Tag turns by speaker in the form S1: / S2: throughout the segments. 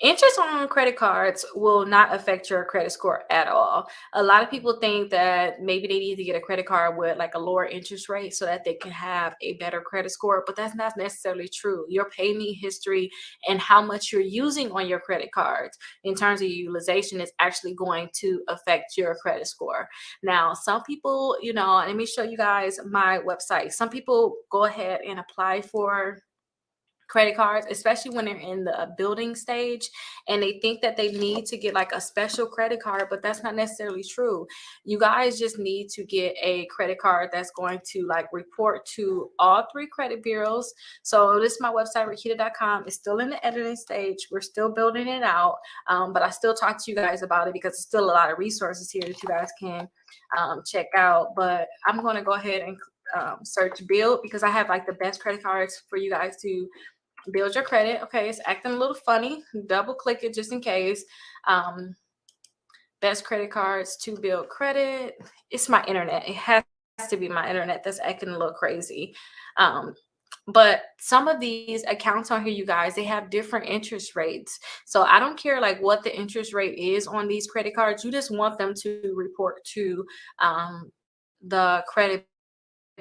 S1: Interest on credit cards will not affect your credit score at all. A lot of people think that maybe they need to get a credit card with like a lower interest rate so that they can have a better credit score, but that's not necessarily true. Your payment history and how much you're using on your credit cards in terms of utilization is actually going to affect your credit score. Now, some people, let me show you guys my website. Some people go ahead and apply for credit cards, especially when they're in the building stage, and they think that they need to get like a special credit card, but that's not necessarily true. You guys just need to get a credit card that's going to like report to all three credit bureaus. So this is my website, Rickita.com. It's still in the editing stage. We're still building it out, but I still talk to you guys about it because there's still a lot of resources here that you guys can check out. But I'm going to go ahead and search build because I have like the best credit cards for you guys to build your credit. Okay, it's acting a little funny. Double click it just in case. Best credit cards to build credit. It's my internet. It has to be my internet that's acting a little crazy. But some of these accounts on here, you guys, they have different interest rates. So I don't care like what the interest rate is on these credit cards. You just want them to report to the credit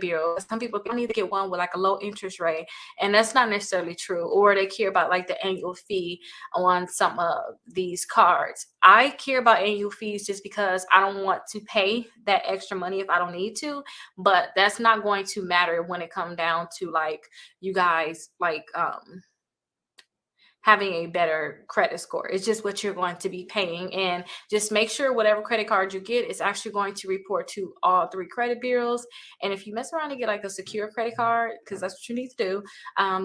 S1: bureau. Some people need to get one with like a low interest rate, and that's not necessarily true. Or they care about like the annual fee on some of these cards. I care about annual fees just because I don't want to pay that extra money if I don't need to, but that's not going to matter when it comes down to like you guys like having a better credit score. It's just what you're going to be paying. And just make sure whatever credit card you get is actually going to report to all three credit bureaus. And if you mess around and get like a secure credit card, because that's what you need to do,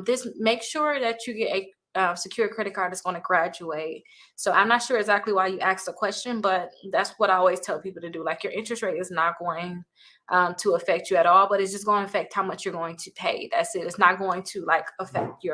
S1: this make sure that you get a secure credit card that's going to graduate. So I'm not sure exactly why you asked the question, but that's what I always tell people to do. Like your interest rate is not going to affect you at all, but it's just going to affect how much you're going to pay. That's it. It's not going to like affect your